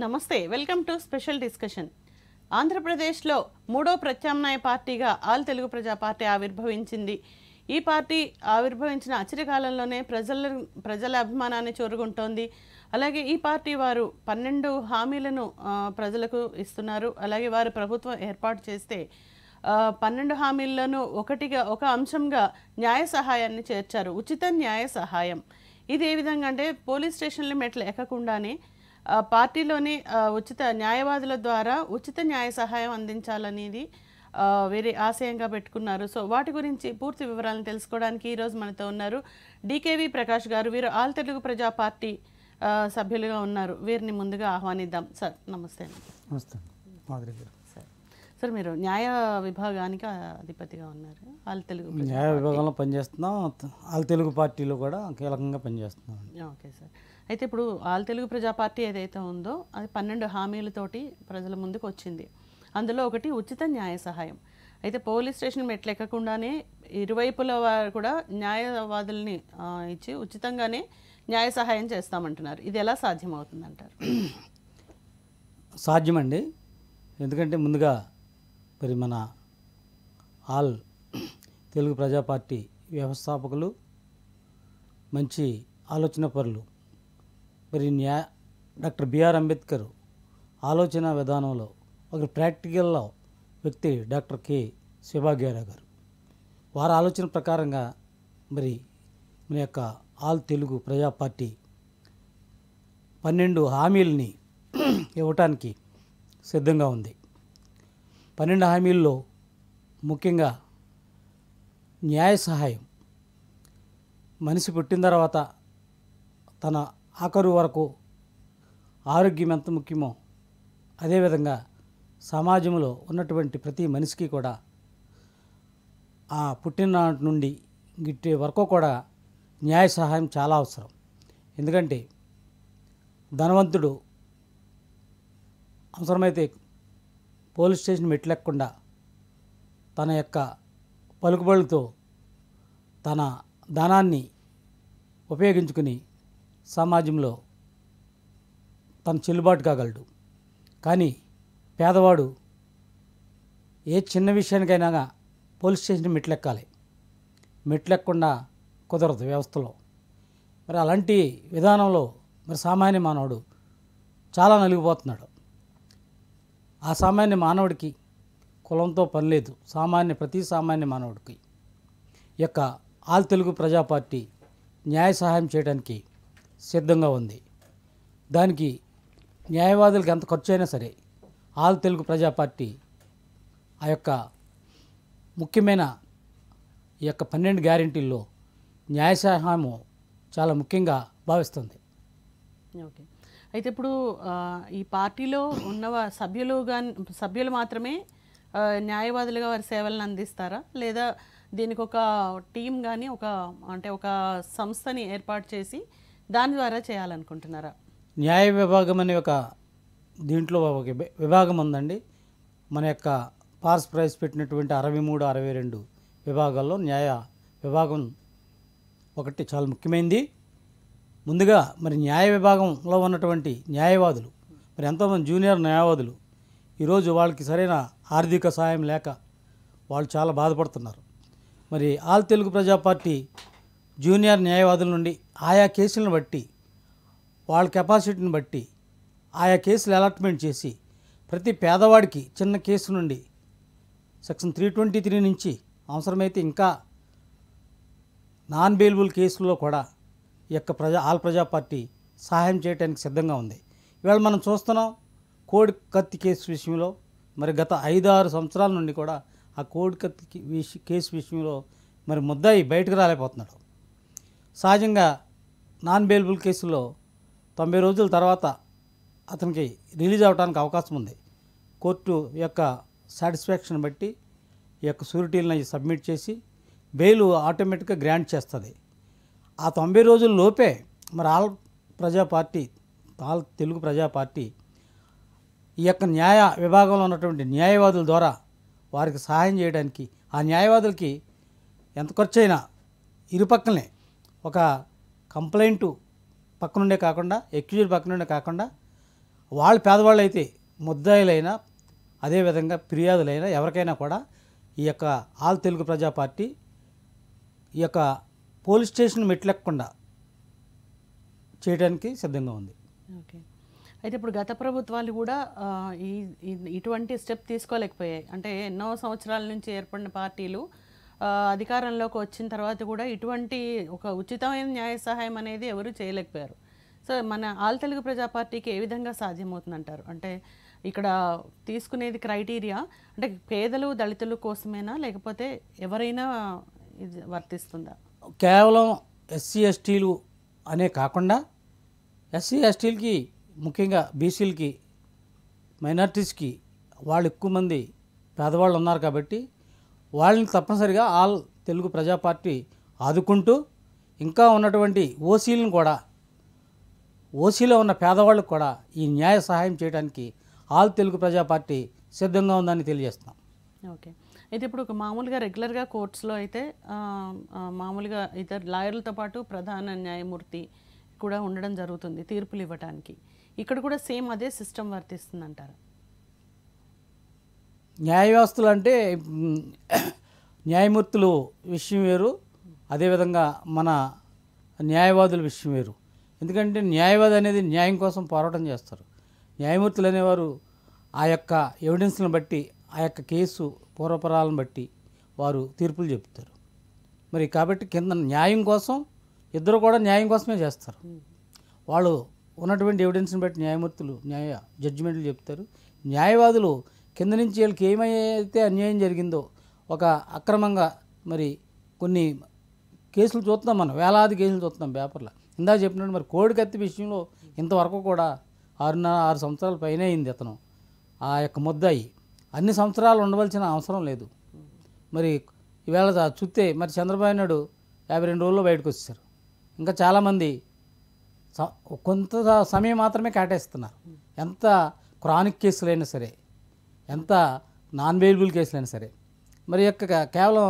నమస్తే, welcome to special discussion. ఆంధ్రప్రదేశ్లో మూడో ప్రత్యామ్నాయ పార్టీగా ఆల్ తెలుగు ప్రజా పార్టీ ఆవిర్భవించింది. ఈ పార్టీ ఆవిర్భవించిన అచిర కాలంలోనే ప్రజల అభిమానాన్ని చూరుకుంటోంది. అలాగే ఈ పార్టీ వారు 12 హామీలను ప్రజలకు ఇస్తున్నారు. అలాగే వారు ప్రభుత్వం ఏర్పాటు చేస్తే 12 హామీల్లోనూ ఒక అంశంగా న్యాయ సహాయాన్ని చేర్చారు. ఉచిత న్యాయ సహాయం. ఇది ఏ విధంగా అంటే పోలీస్ స్టేషన్ల మెట్లు ఎక్కకుండానే పార్టీలోని ఉచిత న్యాయవాదుల ద్వారా ఉచిత న్యాయ సహాయం అందించాలనేది వేరే ఆశయంగా పెట్టుకున్నారు. సో వాటి గురించి పూర్తి వివరాలను తెలుసుకోవడానికి ఈరోజు మనతో ఉన్నారు డికేవి ప్రకాష్ గారు. వీరు ఆల్ తెలుగు ప్రజా పార్టీ సభ్యులుగా ఉన్నారు. వీరిని ముందుగా ఆహ్వానిద్దాం. సార్ నమస్తే. నమస్తే మాధురి గారు. సార్ మీరు న్యాయ విభాగానికి అధిపతిగా ఉన్నారు. ఆల్ తెలుగు న్యాయ విభాగంలో పనిచేస్తున్నాం. ఆల్ తెలుగు పార్టీలో కూడా కీలకంగా పనిచేస్తున్నాం. Okay sir. అయితే ఇప్పుడు ఆల్ తెలుగు ప్రజా పార్టీ ఏదైతే ఉందో అది 12 హామీలతోటి ప్రజల ముందుకు వచ్చింది. అందులో ఒకటి ఉచిత న్యాయ సహాయం. అయితే పోలీస్ స్టేషన్ మెట్లెక్కకుండానే ఇరువైపుల వారు కూడా న్యాయవాదుల్ని ఇచ్చి ఉచితంగానే న్యాయ సహాయం చేస్తామంటున్నారు. ఇది ఎలా సాధ్యమవుతుందంటారు? సాధ్యమండి. ఎందుకంటే ముందుగా మరి మన ఆల్ తెలుగు ప్రజా పార్టీ వ్యవస్థాపకులు మంచి ఆలోచన పరులు మరి డాక్టర్ బిఆర్ అంబేద్కర్ ఆలోచన విధానంలో ఒక ప్రాక్టికల్లో వ్యక్తి డాక్టర్ కె శివభాగ్యరావు గారు. వారి ఆలోచన ప్రకారంగా మరి మన యొక్క ఆల్ తెలుగు ప్రజా పార్టీ 12 హామీలని ఇవ్వటానికి సిద్ధంగా ఉంది. 12 హామీల్లో ముఖ్యంగా న్యాయ సహాయం. మనిషి పుట్టిన తర్వాత తన ఆఖరు వరకు ఆరోగ్యం ఎంత ముఖ్యమో అదేవిధంగా సమాజంలో ఉన్నటువంటి ప్రతి మనిషికి కూడా ఆ పుట్టిన నుండి గిట్టే వరకు కూడా న్యాయ సహాయం చాలా అవసరం. ఎందుకంటే ధనవంతుడు అవసరమైతే పోలీస్ స్టేషన్ మెట్లెక్కకుండా తన యొక్క పలుకుబడులతో తన ధనాన్ని ఉపయోగించుకుని సమాజంలో తన చెల్లుబాటు కాగలడు. కానీ పేదవాడు ఏ చిన్న విషయానికైనా పోలీస్ స్టేషన్ మెట్లెక్కాలి. మెట్లెక్కకుండా కుదరదు వ్యవస్థలో. మరి అలాంటి విధానంలో మరి సామాన్య మానవుడు చాలా నలిగిపోతున్నాడు. ఆ సామాన్య మానవుడికి కులంతో పని లేదు. ప్రతి సామాన్య మానవుడికి ఈ యొక్క ఆల్ తెలుగు ప్రజా పార్టీ న్యాయ సహాయం చేయడానికి సిద్ధంగా ఉంది. దానికి న్యాయవాదులకు ఎంత ఖర్చు అయినా సరే ఆల్ తెలుగు ప్రజా పార్టీ ఆ యొక్క ముఖ్యమైన ఈ యొక్క 12 గ్యారెంటీల్లో న్యాయ సహాయం చాలా ముఖ్యంగా భావిస్తుంది. ఓకే. అయితే ఇప్పుడు ఈ పార్టీలో ఉన్న సభ్యులు మాత్రమే న్యాయవాదులుగా వారి సేవలను అందిస్తారా, లేదా దీనికి ఒక టీం కానీ ఒక సంస్థని ఏర్పాటు చేసి దాని ద్వారా చేయాలనుకుంటున్నారా? న్యాయ విభాగం అనే ఒక దీంట్లో ఒక విభాగం ఉందండి. మన యొక్క పార్స్ ప్రైజ్ పెట్టినటువంటి 63, 62 విభాగాల్లో న్యాయ విభాగం ఒకటి చాలా ముఖ్యమైనది. ముందుగా మరి న్యాయ విభాగంలో ఉన్నటువంటి న్యాయవాదులు మరి ఎంతోమంది జూనియర్ న్యాయవాదులు ఈరోజు వాళ్ళకి సరైన ఆర్థిక సహాయం లేక వాళ్ళు చాలా బాధపడుతున్నారు. మరి ఆల్ తెలుగు ప్రజా పార్టీ జూనియర్ న్యాయవాదుల నుండి ఆయా కేసులను బట్టి వాళ్ళ కెపాసిటీని బట్టి ఆయా కేసులు అలాట్మెంట్ చేసి ప్రతి పేదవాడికి చిన్న కేసు నుండి సెక్షన్ 323 నుంచి అవసరమైతే ఇంకా నాన్ బెయిలబుల్ కేసుల్లో కూడా ఈ యొక్క ఆల్ ప్రజా పార్టీ సహాయం చేయడానికి సిద్ధంగా ఉంది. ఇవాళ మనం చూస్తున్నాం కోడి కత్తి కేసు విషయంలో మరి గత 5-6 సంవత్సరాల నుండి కూడా ఆ కోడి కత్తి కేసు విషయంలో మరి ముద్దాయి బయటకు రాలేకపోతున్నాడు. సహజంగా నాన్ బెయిలబుల్ కేసులో 90 రోజుల తర్వాత అతనికి రిలీజ్ అవ్వడానికి అవకాశం ఉంది. కోర్టు యొక్క సాటిస్ఫాక్షన్ బట్టి ఈ యొక్క షూరిటీలను సబ్మిట్ చేసి బెయిల్ ఆటోమేటిక్గా గ్రాంట్ చేస్తుంది. ఆ 90 రోజుల లోపే మరి ఆల్ తెలుగు ప్రజా పార్టీ ఈ యొక్క న్యాయ విభాగంలో ఉన్నటువంటి న్యాయవాదుల ద్వారా వారికి సహాయం చేయడానికి ఆ న్యాయవాదులకి ఎంత ఖర్చు అయినా ఇరుపక్కలనే ఒక కంప్లైంటు పక్కనుండే కాకుండా ఎక్యూజ్డ్ పక్కనుండే కాకుండా వాళ్ళు పేదవాళ్ళు అయితే ముద్దాయిలైనా అదేవిధంగా ఫిర్యాదులైనా ఎవరికైనా కూడా ఈ యొక్క ఆల్ తెలుగు ప్రజా పార్టీ ఈ యొక్క పోలీస్ స్టేషన్ మెట్లెక్కకుండా చేయడానికి సిద్ధంగా ఉంది. ఓకే. అయితే ఇప్పుడు గత ప్రభుత్వాలు కూడా ఇటువంటి స్టెప్ తీసుకోలేకపోయాయి. అంటే ఎన్నో సంవత్సరాల నుంచి ఏర్పడిన పార్టీలు అధికారంలోకి వచ్చిన తర్వాత కూడా ఇటువంటి ఒక ఉచితమైన న్యాయ సహాయం అనేది ఎవరు చేయలేకపోయారు. సో మన ఆల్ తెలుగు ప్రజా పార్టీకి ఏ విధంగా సాధ్యమవుతుందంటారు? అంటే ఇక్కడ తీసుకునేది క్రైటీరియా అంటే పేదలు దళితుల కోసమేనా లేకపోతే ఎవరైనా ఇది వర్తిస్తుందా? కేవలం ఎస్సీ ఎస్టీలు అనే కాకుండా ఎస్సీ ఎస్టీలకి ముఖ్యంగా బీసీలకి మైనార్టీస్కి వాళ్ళు ఎక్కువ మంది పేదవాళ్ళు ఉన్నారు కాబట్టి వాళ్ళని తప్పనిసరిగా ఆల్ తెలుగు ప్రజా పార్టీ ఆదుకుంటూ ఇంకా ఉన్నటువంటి ఓసీలను కూడా ఓసీలో ఉన్న పేదవాళ్ళకు కూడా ఈ న్యాయ సహాయం చేయడానికి ఆల్ తెలుగు ప్రజా పార్టీ సిద్ధంగా ఉందని తెలియజేస్తున్నాం. ఓకే. అయితే ఇప్పుడు ఒక మామూలుగా రెగ్యులర్గా కోర్ట్స్లో అయితే మామూలుగా ఇద్దరు లాయర్లతో పాటు ప్రధాన న్యాయమూర్తి కూడా ఉండడం జరుగుతుంది తీర్పులు ఇవ్వడానికి. ఇక్కడ కూడా సేమ్ అదే సిస్టమ్ వర్తిస్తుంది అంటారు? న్యాయ వ్యవస్థలు అంటే న్యాయమూర్తులు విషయం వేరు, అదేవిధంగా మన న్యాయవాదుల విషయం వేరు. ఎందుకంటే న్యాయవాది అనేది న్యాయం కోసం పోరాటం చేస్తారు. న్యాయమూర్తులు అనేవారు ఆ యొక్క ఎవిడెన్స్లను బట్టి ఆ యొక్క కేసు పూర్వపరాలను బట్టి వారు తీర్పులు చెప్తారు. మరి కాబట్టి కింద న్యాయం కోసం ఇద్దరు కూడా న్యాయం కోసమే చేస్తారు. వాళ్ళు ఉన్నటువంటి ఎవిడెన్స్ని బట్టి న్యాయమూర్తులు జడ్జిమెంట్లు చెప్తారు. న్యాయవాదులు కింద నుంచి వీళ్ళకి ఏమైతే అన్యాయం జరిగిందో ఒక అక్రమంగా మరి కొన్ని కేసులు చూస్తున్నాం, మనం వేలాది కేసులు చూస్తున్నాం పేపర్లో. ఇందాక చెప్పినట్టు మరి కోడికత్తి విషయంలో ఇంతవరకు కూడా 6 సంవత్సరాల పైనే అయింది. అతను ఆ యొక్క ముద్దాయి అన్ని సంవత్సరాలు ఉండవలసిన అవసరం లేదు. మరి ఈవేళ చూస్తే మరి చంద్రబాబు నాయుడు 52 రోజుల్లో బయటకు వచ్చేసారు. ఇంకా చాలామంది కొంత సమయం మాత్రమే కేటాయిస్తున్నారు. ఎంత క్రానిక్ కేసులైనా సరే, ఎంత నాన్ బెయిలబుల్ కేసులైనా సరే. మరి యొక్క కేవలం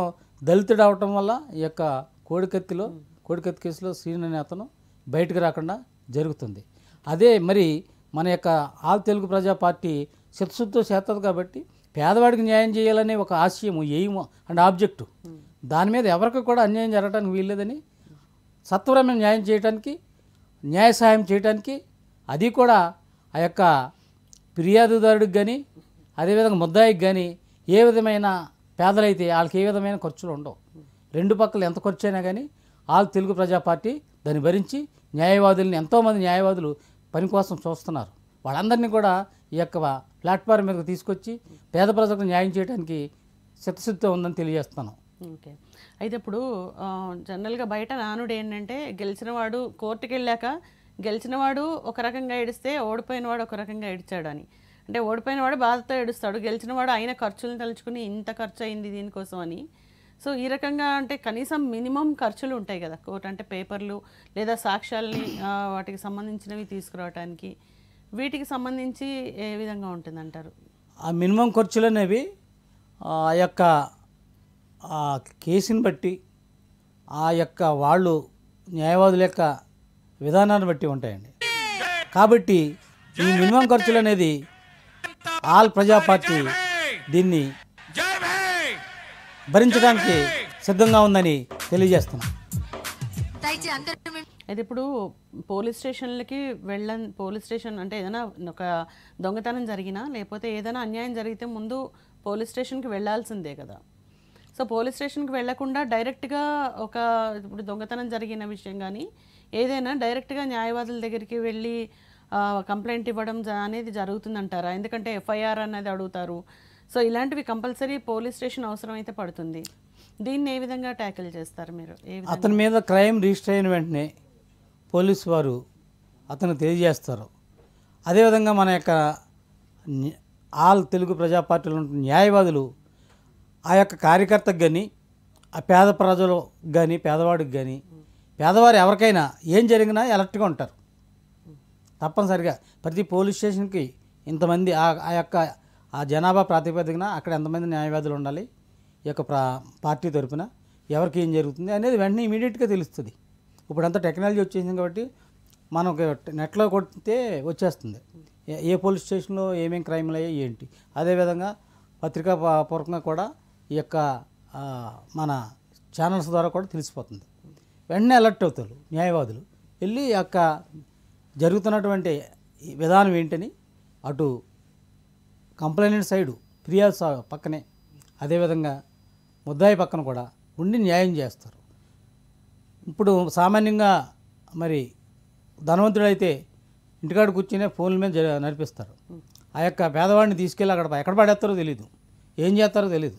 దళితుడు అవటం వల్ల ఈ యొక్క కోడికత్తి కేసులో శ్రీను అనే అతను బయటకు రాకుండా జరుగుతుంది. అదే మరి మన యొక్క ఆల్ తెలుగు ప్రజా పార్టీ చిత్తశుద్ధితో చేస్తుంది కాబట్టి పేదవాడికి న్యాయం చేయాలనే ఒక ఆశయము, ఎయిమ్ అండ్ ఆబ్జెక్టు, దాని మీద ఎవరికి కూడా అన్యాయం జరగడానికి వీల్లేదని సత్వరమైన న్యాయం చేయడానికి, న్యాయ సహాయం చేయడానికి, అది కూడా ఆ యొక్క ఫిర్యాదుదారుడికి కానీ అదేవిధంగా ముద్దాయికి కానీ ఏ విధమైన పేదలైతే వాళ్ళకి ఏ విధమైన ఖర్చులు ఉండవు. రెండు పక్కలు ఎంత ఖర్చు అయినా కానీ ఆల్ తెలుగు ప్రజా పార్టీ దాన్ని భరించి న్యాయవాదుల్ని ఎంతోమంది న్యాయవాదులు పని కోసం చూస్తున్నారు. వాళ్ళందరినీ కూడా ఈ యొక్క ప్లాట్ఫామ్ మీదకి తీసుకొచ్చి పేద ప్రజలకు న్యాయం చేయడానికి చిత్తశుద్ధితో ఉందని తెలియజేస్తున్నాను. ఓకే. అయితే ఇప్పుడు జనరల్గా బయట నానుడు ఏంటంటే గెలిచినవాడు కోర్టుకి వెళ్ళాక గెలిచినవాడు ఒక రకంగా ఏడిస్తే ఓడిపోయినవాడు ఒక రకంగా ఏడిచాడు అని. అంటే ఓడిపోయినవాడు బాధతో ఏడుస్తాడు, గెలిచినవాడు అయిన ఖర్చులను తలుచుకుని ఇంత ఖర్చు అయింది దీనికోసం అని. సో ఈ రకంగా అంటే కనీసం మినిమం ఖర్చులు ఉంటాయి కదా కోర్టు అంటే పేపర్లు లేదా సాక్ష్యాలని వాటికి సంబంధించినవి తీసుకురావడానికి, వీటికి సంబంధించి ఏ విధంగా ఉంటుందంటారు? ఆ మినిమం ఖర్చులు అనేవి ఆ యొక్క కేసుని బట్టి ఆ యొక్క వాళ్ళు న్యాయవాదుల యొక్క విధానాన్ని బట్టి ఉంటాయండి. కాబట్టి ఈ మినిమం ఖర్చులు అనేది ఆల్ ప్రజా పార్టీ దీన్ని భరించడానికి సిద్ధంగా ఉందని తెలియజేస్తున్నాం. అయితే ఇప్పుడు పోలీస్ స్టేషన్లకి పోలీస్ స్టేషన్ అంటే ఏదైనా ఒక దొంగతనం జరిగినా లేకపోతే ఏదైనా అన్యాయం జరిగితే ముందు పోలీస్ స్టేషన్కి వెళ్ళాల్సిందే కదా. సో పోలీస్ స్టేషన్కి వెళ్లకుండా డైరెక్ట్గా ఇప్పుడు దొంగతనం జరిగిన విషయం కానీ ఏదైనా డైరెక్ట్గా న్యాయవాదుల దగ్గరికి వెళ్ళి కంప్లైంట్ ఇవ్వడం అనేది జరుగుతుందంటారా? ఎందుకంటే ఎఫ్ఐఆర్ అనేది అడుగుతారు. సో ఇలాంటివి కంపల్సరీ పోలీస్ స్టేషన్ అవసరం అయితే పడుతుంది. దీన్ని ఏ విధంగా ట్యాకిల్ చేస్తారు మీరు? అతని మీద క్రైమ్ రిజిస్టర్ అయిన వెంటనే పోలీసు వారు అతను తెలియజేస్తారు. అదేవిధంగా మన యొక్క ఆల్ తెలుగు ప్రజా పార్టీలో ఉన్న న్యాయవాదులు ఆ యొక్క కార్యకర్తకు కానీ ఆ పేద ప్రజలు కానీ పేదవాడికి కానీ పేదవారు ఎవరికైనా ఏం జరిగినా అలర్ట్గా ఉంటారు. తప్పనిసరిగా ప్రతి పోలీస్ స్టేషన్కి ఇంతమంది ఆ యొక్క ఆ జనాభా ప్రాతిపదికన అక్కడ ఎంతమంది న్యాయవాదులు ఉండాలి, ఈ యొక్క పార్టీ తరపున ఎవరికి ఏం జరుగుతుంది అనేది వెంటనే ఇమీడియట్గా తెలుస్తుంది. ఇప్పుడు అంతా టెక్నాలజీ వచ్చేసింది కాబట్టి మనకు నెట్లో కొడితే వచ్చేస్తుంది. ఏ పోలీస్ స్టేషన్లో ఏమేమి క్రైమ్లు అయ్యాయి ఏంటి. అదేవిధంగా పత్రికా పూర్వకంగా కూడా ఈ యొక్క మన ఛానల్స్ ద్వారా కూడా తెలిసిపోతుంది. వెంటనే అలర్ట్ అవుతారు న్యాయవాదులు, వెళ్ళి ఈ యొక్క జరుగుతున్నటువంటి విధానం ఏంటని అటు కంప్లైంట్ సైడు ఫిర్యాదు పక్కనే, అదేవిధంగా ముద్దాయి పక్కన కూడా ఉండి న్యాయం చేస్తారు. ఇప్పుడు సామాన్యంగా మరి ధనవంతుడైతే ఇంటికాడ కూర్చునే ఫోన్ల మీద నడిపిస్తారు. ఆ యొక్క పేదవాడిని తీసుకెళ్ళి ఎక్కడ పడేస్తారో తెలియదు, ఏం చేస్తారో తెలియదు.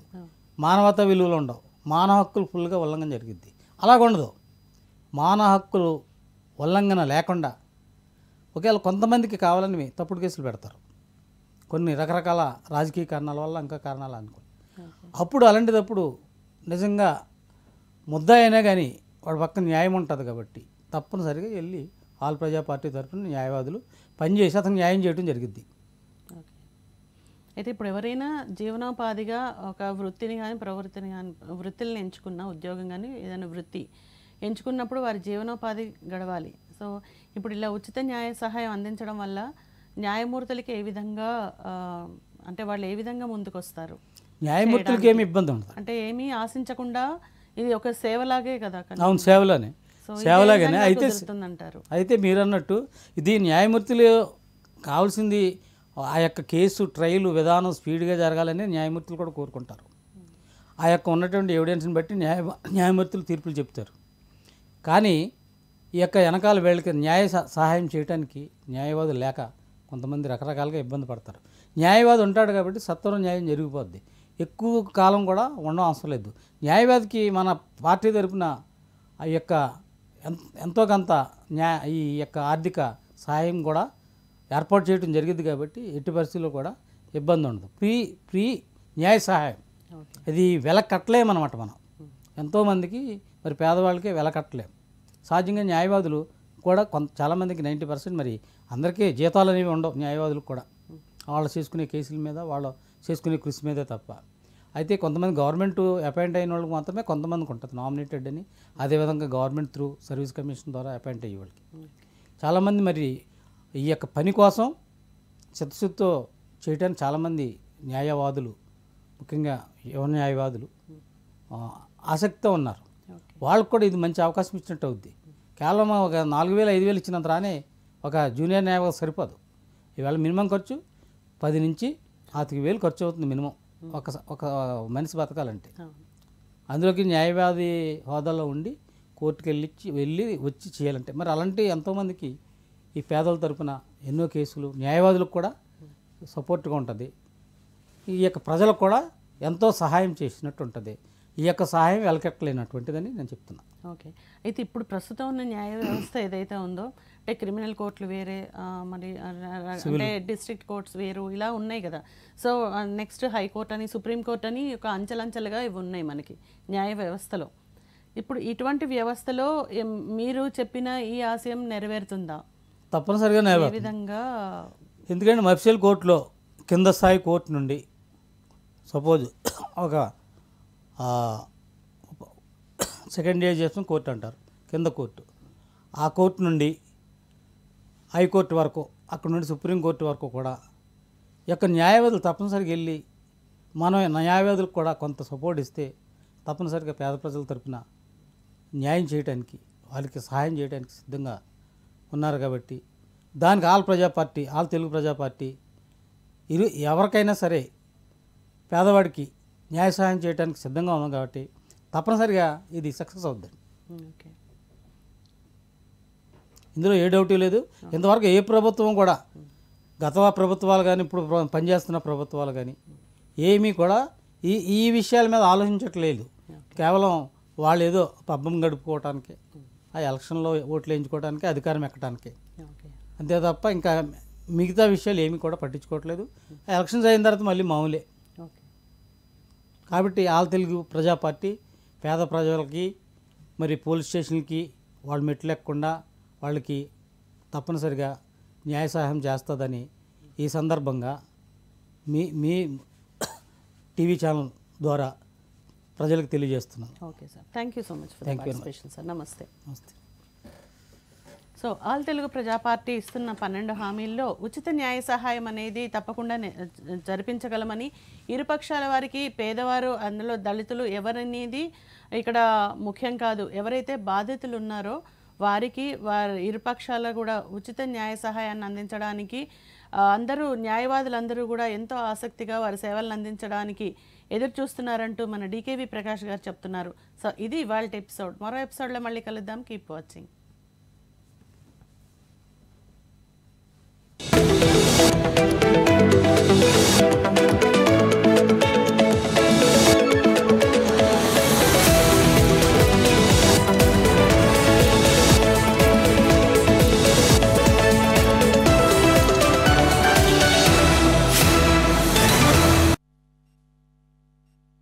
మానవతా విలువలు ఉండవు, మానవ హక్కులు ఫుల్గా ఉల్లంఘన జరిగిద్ది. అలాగుండదు. మానవ హక్కులు ఉల్లంఘన లేకుండా ఒకవేళ కొంతమందికి కావాలని తప్పుడు కేసులు పెడతారు, కొన్ని రకరకాల రాజకీయ కారణాల వల్ల, ఇంకా కారణాలు అనుకో. అప్పుడు అలాంటిదప్పుడు నిజంగా ముద్దాయి అయినా కానీ వాడి పక్కన న్యాయం ఉంటుంది కాబట్టి తప్పనిసరిగా వెళ్ళి ఆల్ ప్రజా పార్టీ తరఫున న్యాయవాదులు పనిచేసి అతను న్యాయం చేయడం జరిగిద్ది. అయితే ఇప్పుడు ఎవరైనా జీవనోపాధిగా ఒక వృత్తిని కానీ ప్రవృత్తిని కానీ వృత్తులను ఎంచుకున్న ఉద్యోగం కానీ ఏదైనా వృత్తి ఎంచుకున్నప్పుడు వారి జీవనోపాధి గడవాలి. సో ఇప్పుడు ఇలా ఉచిత న్యాయ సహాయం అందించడం వల్ల న్యాయమూర్తులకి ఏ విధంగా అంటే వాళ్ళు ఏ విధంగా ముందుకు వస్తారు? న్యాయమూర్తులకి ఏమి ఇబ్బంది ఉండదు, అంటే ఏమీ ఆశించకుండా ఇది ఒక సేవలాగే కదా. అవును, సేవలానే, సేవలాగానే. అయితే మీరు అన్నట్టు ఇది న్యాయమూర్తులు కావాల్సింది ఆ యొక్క కేసు ట్రయల్ విధానం స్పీడ్గా జరగాలని న్యాయమూర్తులు కూడా కోరుకుంటారు. ఆ యొక్క ఉన్నటువంటి ఎవిడెన్స్ని బట్టి న్యాయమూర్తులు తీర్పులు చెప్తారు. కానీ ఈ యొక్క వెనకాల వీళ్ళకి సహాయం చేయడానికి న్యాయవాదులు లేక కొంతమంది రకరకాలుగా ఇబ్బంది పడతారు. న్యాయవాది ఉంటాడు కాబట్టి సత్వరం న్యాయం జరిగిపోద్ది, ఎక్కువ కాలం కూడా ఉండడం అవసరం లేదు. న్యాయవాదికి మన పార్టీ తరపున ఆ యొక్క ఎంతో కొంత ఈ యొక్క ఆర్థిక సహాయం కూడా ఏర్పాటు చేయడం జరిగింది కాబట్టి ఎట్టి పరిస్థితుల్లో కూడా ఇబ్బంది ఉండదు. ఫ్రీ న్యాయ సహాయం అది వెల కట్టలేమన్నమాట. మనం ఎంతోమందికి మరి పేదవాళ్ళకే వెల కట్టలేం. సహజంగా న్యాయవాదులు కూడా చాలామందికి 90% మరి అందరికీ జీతాలు అనేవి ఉండవు. న్యాయవాదులకు కూడా వాళ్ళు చేసుకునే కేసుల మీద, వాళ్ళు చేసుకునే కృషి మీదే తప్ప. అయితే కొంతమంది గవర్నమెంట్ అపాయింట్ అయిన వాళ్ళకి మాత్రమే కొంతమందికి ఉంటుంది నామినేటెడ్ అని. అదేవిధంగా గవర్నమెంట్ త్రూ సర్వీస్ కమిషన్ ద్వారా అపాయింట్ అయ్యే వాళ్ళకి చాలామంది మరి ఈ యొక్క పని కోసం చిత్తశుద్ధితో చేయడానికి చాలామంది న్యాయవాదులు, ముఖ్యంగా యువ న్యాయవాదులు ఆసక్తితో ఉన్నారు. వాళ్ళకు కూడా ఇది మంచి అవకాశం ఇచ్చినట్టు అవుద్ది. కేవలం ఒక 4,000 5,000 ఇచ్చినంత రానే ఒక జూనియర్ న్యాయవాది సరిపోదు. ఇవాళ మినిమం ఖర్చు 10 నుంచి 5,000 ఖర్చు అవుతుంది మినిమం ఒక మనిషి బతకాలంటే. అందులోకి న్యాయవాది హోదాలో ఉండి కోర్టుకు వెళ్ళి వచ్చి చేయాలంటే మరి అలాంటి ఎంతోమందికి ఈ పేదల తరపున ఎన్నో కేసులు న్యాయవాదులకు కూడా సపోర్ట్గా ఉంటుంది. ఈ యొక్క ప్రజలకు కూడా ఎంతో సహాయం చేసినట్టు ఉంటుంది. ఈ యొక్క సహాయం వెలకెట్టలేనటువంటిదని నేను చెప్తున్నాను. ఓకే. అయితే ఇప్పుడు ప్రస్తుతం ఉన్న న్యాయ వ్యవస్థ ఏదైతే ఉందో అంటే క్రిమినల్ కోర్టులు వేరే, మరి అంటే డిస్ట్రిక్ట్ కోర్ట్స్ వేరు, ఇలా ఉన్నాయి కదా. సో నెక్స్ట్ హైకోర్టు అని, సుప్రీంకోర్టు అని ఒక అంచెలంచెలుగా ఇవి ఉన్నాయి మనకి న్యాయ వ్యవస్థలో. ఇప్పుడు ఇటువంటి వ్యవస్థలో మీరు చెప్పిన ఈ ఆశయం నెరవేరుతుందా? తప్పనిసరిగా ఏ విధంగా? ఎందుకంటే మఫ్సిల్ కోర్టులో కింద స్థాయి కోర్టు నుండి సపోజ్ ఒక సెకండ్ డివిజన్ కోర్టు అంటారు, కింద కోర్టు, ఆ కోర్టు నుండి హైకోర్టు వరకు, అక్కడ నుండి సుప్రీంకోర్టు వరకు కూడా ఈ యొక్క న్యాయవాదులు తప్పనిసరిగా వెళ్ళి మనం న్యాయవాదులకు కూడా కొంత సపోర్ట్ ఇస్తే తప్పనిసరిగా పేద ప్రజల తరపున న్యాయం చేయడానికి, వాళ్ళకి సహాయం చేయడానికి సిద్ధంగా ఉన్నారు. కాబట్టి దానికి ఆల్ ప్రజా పార్టీ, ఆల్ తెలుగు ప్రజా పార్టీ ఎవరికైనా సరే పేదవాడికి న్యాయ సహాయం చేయడానికి సిద్ధంగా ఉన్నాం. కాబట్టి తప్పనిసరిగా ఇది సక్సెస్ అవుద్దండి. ఇందులో ఏ డౌటీ లేదు. ఇంతవరకు ఏ ప్రభుత్వం కూడా, గత ప్రభుత్వాలు కానీ ఇప్పుడు పనిచేస్తున్న ప్రభుత్వాలు కానీ ఏమీ కూడా ఈ విషయాల మీద ఆలోచించట్లేదు. కేవలం వాళ్ళు ఏదో పబ్బం గడుపుకోవటానికి, ఆ ఎలక్షన్లో ఓట్లు వేయించుకోవడానికి, అధికారం ఎక్కడానికి, అంతే తప్ప ఇంకా మిగతా విషయాలు ఏమీ కూడా పట్టించుకోవట్లేదు. ఎలక్షన్స్ అయిన తర్వాత మళ్ళీ మామూలే. కాబట్టి ఆల్ తెలుగు ప్రజా పార్టీ పేద ప్రజలకి మరి పోలీస్ స్టేషన్కి వాళ్ళు మెట్లెక్కకుండా వాళ్ళకి తప్పనిసరిగా న్యాయ సహాయం చేస్తుందని ఈ సందర్భంగా మీ టీవీ ఛానల్ ద్వారా ప్రజలకు తెలియజేస్తున్నాను. Okay sir, thank you so much for the participation sir. నమస్తే. నమస్తే. సో ఆల్ తెలుగు ప్రజా పార్టీ ఇస్తున్న 12 హామీల్లో ఉచిత న్యాయ సహాయం అనేది తప్పకుండా జరిపించగలమని, ఇరుపక్షాల వారికి, పేదవారు, అందులో దళితులు ఎవరనేది ఇక్కడ ముఖ్యం కాదు, ఎవరైతే బాధితులు ఉన్నారో వారికి వారి ఇరుపక్షాల కూడా ఉచిత న్యాయ సహాయాన్ని అందించడానికి అందరూ న్యాయవాదులందరూ కూడా ఎంతో ఆసక్తిగా వారి సేవలను అందించడానికి ఎదురు చూస్తున్నారంటూ మన డీకేవి ప్రకాష్ గారు చెప్తున్నారు. సో ఇది ఇవాళ ఎపిసోడ్. మరో ఎపిసోడ్లో మళ్ళీ కలుద్దాం. Keep watching.